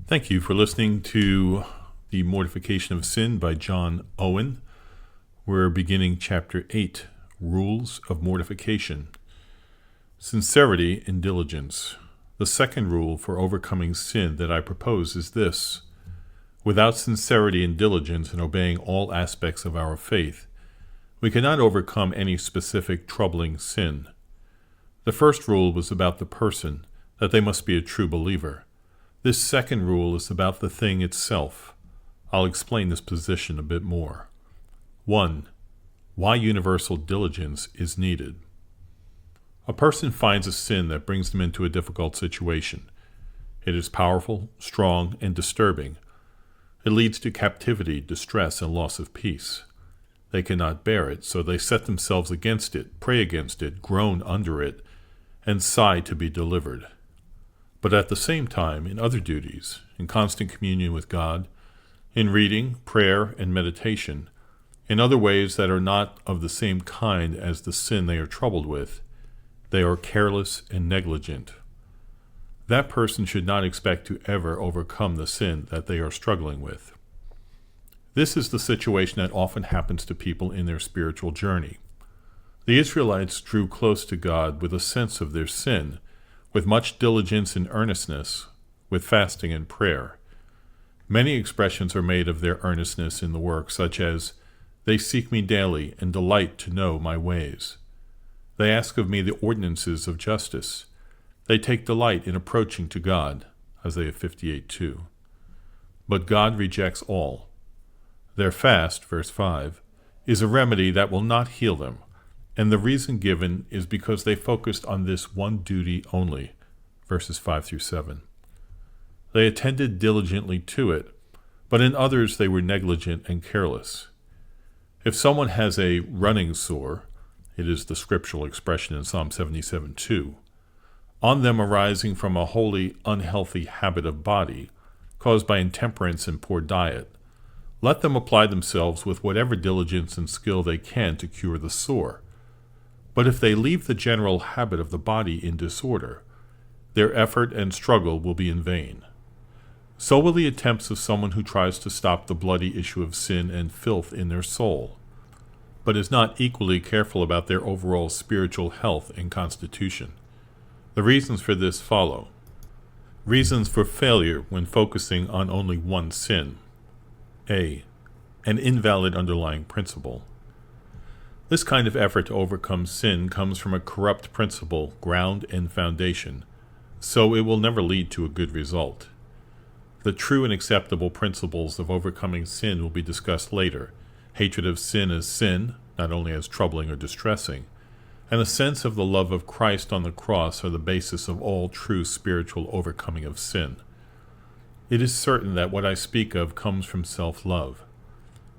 Thank you for listening to the Mortification of Sin by John Owen. We're beginning Chapter 8, Rules of Mortification. Sincerity and diligence. The second rule for overcoming sin that I propose is this. Without sincerity and diligence in obeying all aspects of our faith, we cannot overcome any specific troubling sin. The first rule was about the person, that they must be a true believer. This second rule is about the thing itself. I'll explain this position a bit more. 1. Why universal diligence is needed. A person finds a sin that brings them into a difficult situation. It is powerful, strong, and disturbing. It leads to captivity, distress, and loss of peace. They cannot bear it, so they set themselves against it, pray against it, groan under it, and sigh to be delivered. But at the same time, in other duties, in constant communion with God, in reading, prayer, and meditation, in other ways that are not of the same kind as the sin they are troubled with, they are careless and negligent. That person should not expect to ever overcome the sin that they are struggling with. This is the situation that often happens to people in their spiritual journey. The Israelites drew close to God with a sense of their sin, with much diligence and earnestness, with fasting and prayer. Many expressions are made of their earnestness in the work, such as, "They seek me daily and delight to know my ways. They ask of me the ordinances of justice. They take delight in approaching to God." Isaiah 58:2. But God rejects all. Their fast, verse 5, is a remedy that will not heal them. And the reason given is because they focused on this one duty only, verses 5 through 7. They attended diligently to it, but in others they were negligent and careless. If someone has a running sore, it is the scriptural expression in Psalm 77:2, on them arising from a wholly unhealthy habit of body, caused by intemperance and poor diet, let them apply themselves with whatever diligence and skill they can to cure the sore. But if they leave the general habit of the body in disorder, their effort and struggle will be in vain. So will the attempts of someone who tries to stop the bloody issue of sin and filth in their soul, but is not equally careful about their overall spiritual health and constitution. The reasons for this follow. Reasons for failure when focusing on only one sin. A. An invalid underlying principle. This kind of effort to overcome sin comes from a corrupt principle, ground, and foundation, so it will never lead to a good result. The true and acceptable principles of overcoming sin will be discussed later. Hatred of sin as sin, not only as troubling or distressing, and a sense of the love of Christ on the cross are the basis of all true spiritual overcoming of sin. It is certain that what I speak of comes from self-love.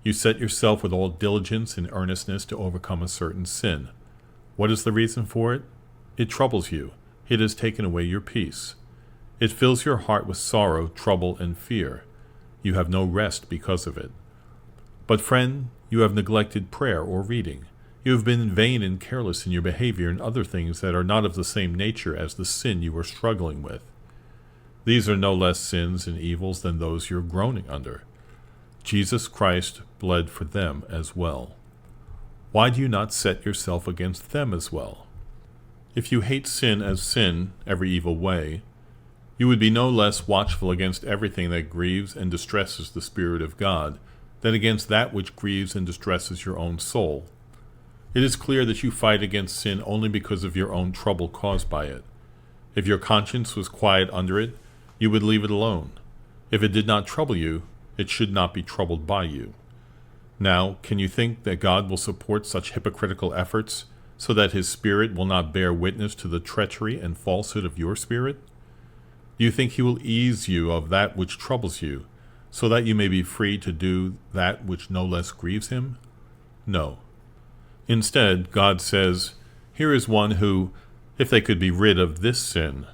You set yourself with all diligence and earnestness to overcome a certain sin. What is the reason for it? It troubles you. It has taken away your peace. It fills your heart with sorrow, trouble, and fear. You have no rest because of it. But friend, you have neglected prayer or reading. You have been vain and careless in your behavior and other things that are not of the same nature as the sin you are struggling with. These are no less sins and evils than those you are groaning under. Jesus Christ bled for them as well. Why do you not set yourself against them as well? If you hate sin as sin, every evil way, you would be no less watchful against everything that grieves and distresses the Spirit of God than against that which grieves and distresses your own soul. It is clear that you fight against sin only because of your own trouble caused by it. If your conscience was quiet under it, you would leave it alone. If it did not trouble you, it should not be troubled by you. Now, can you think that God will support such hypocritical efforts so that his Spirit will not bear witness to the treachery and falsehood of your spirit? Do you think he will ease you of that which troubles you, so that you may be free to do that which no less grieves him? No. Instead, God says, "Here is one who, if they could be rid of this sin,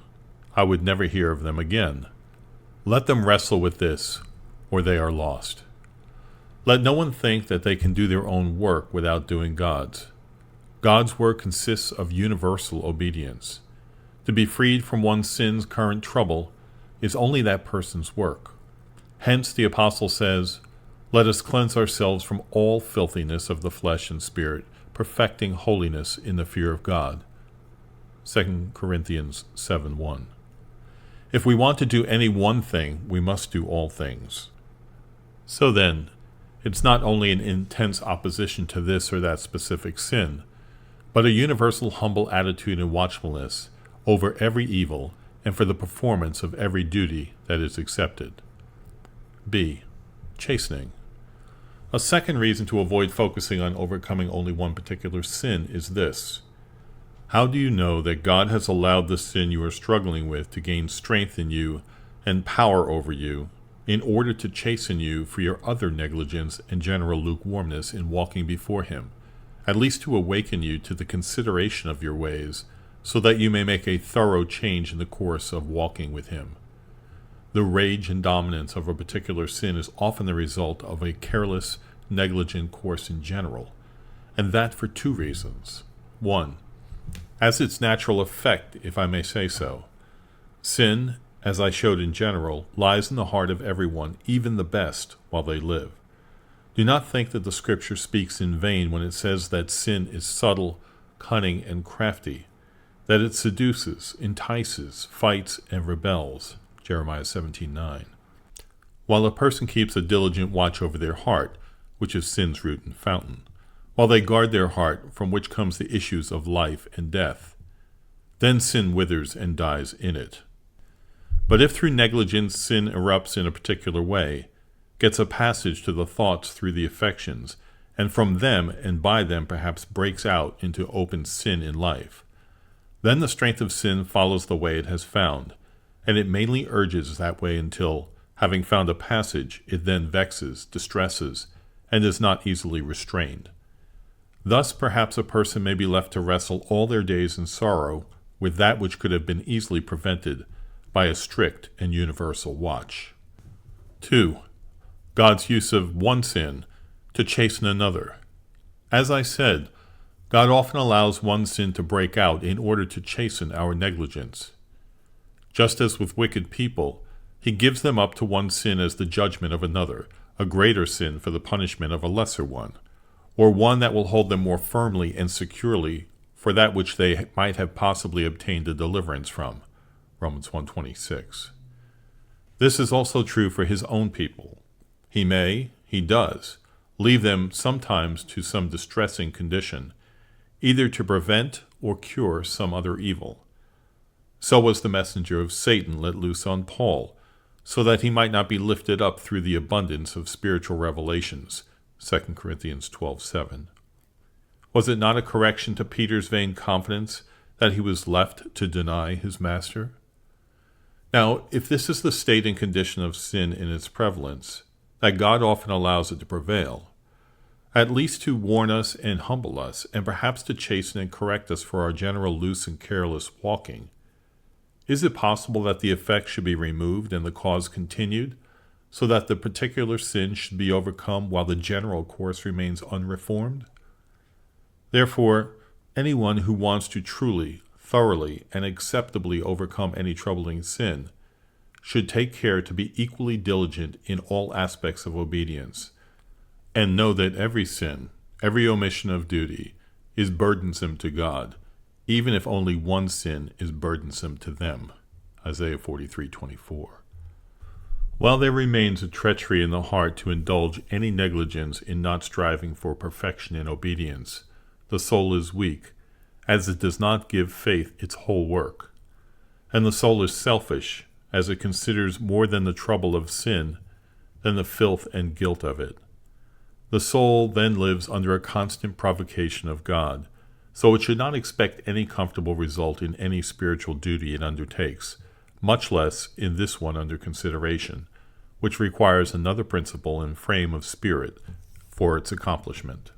I would never hear of them again. Let them wrestle with this, or they are lost." Let no one think that they can do their own work without doing God's. God's work consists of universal obedience. To be freed from one's sin's current trouble is only that person's work. Hence the apostle says, "Let us cleanse ourselves from all filthiness of the flesh and spirit, perfecting holiness in the fear of God." 2 Corinthians 7:1. If we want to do any one thing, we must do all things. So then, it's not only an intense opposition to this or that specific sin, but a universal humble attitude and watchfulness over every evil and for the performance of every duty that is accepted. B. Chastening. A second reason to avoid focusing on overcoming only one particular sin is this. How do you know that God has allowed the sin you are struggling with to gain strength in you and power over you in order to chasten you for your other negligence and general lukewarmness in walking before Him, at least to awaken you to the consideration of your ways, so that you may make a thorough change in the course of walking with Him? The rage and dominance of a particular sin is often the result of a careless, negligent course in general, and that for two reasons. One, as its natural effect, if I may say so. Sin, as I showed in general, lies in the heart of everyone, even the best, while they live. Do not think that the Scripture speaks in vain when it says that sin is subtle, cunning, and crafty, that it seduces, entices, fights, and rebels. Jeremiah 17:9. While a person keeps a diligent watch over their heart, which is sin's root and fountain, while they guard their heart, from which comes the issues of life and death, then sin withers and dies in it. But if through negligence sin erupts in a particular way, gets a passage to the thoughts through the affections, and from them and by them perhaps breaks out into open sin in life, then the strength of sin follows the way it has found, and it mainly urges that way until, having found a passage, it then vexes, distresses, and is not easily restrained. Thus perhaps a person may be left to wrestle all their days in sorrow with that which could have been easily prevented by a strict and universal watch. 2. God's use of one sin to chasten another. As I said, God often allows one sin to break out in order to chasten our negligence. Just as with wicked people, He gives them up to one sin as the judgment of another, a greater sin for the punishment of a lesser one, or one that will hold them more firmly and securely for that which they might have possibly obtained a deliverance from. Romans 1:26. This is also true for His own people. He does, leave them sometimes to some distressing condition, either to prevent or cure some other evil. So was the messenger of Satan let loose on Paul, so that he might not be lifted up through the abundance of spiritual revelations. 2 Corinthians 12:7. Was it not a correction to Peter's vain confidence that he was left to deny his master? Now, if this is the state and condition of sin in its prevalence, that God often allows it to prevail, at least to warn us and humble us, and perhaps to chasten and correct us for our general loose and careless walking, is it possible that the effect should be removed and the cause continued, so that the particular sin should be overcome while the general course remains unreformed? Therefore, anyone who wants to truly, thoroughly, and acceptably overcome any troubling sin should take care to be equally diligent in all aspects of obedience, and know that every sin, every omission of duty, is burdensome to God, even if only one sin is burdensome to them. Isaiah 43:24. While there remains a treachery in the heart to indulge any negligence in not striving for perfection in obedience, the soul is weak, as it does not give faith its whole work. And the soul is selfish, as it considers more than the trouble of sin than the filth and guilt of it. The soul then lives under a constant provocation of God, so it should not expect any comfortable result in any spiritual duty it undertakes, much less in this one under consideration, which requires another principle and frame of spirit for its accomplishment.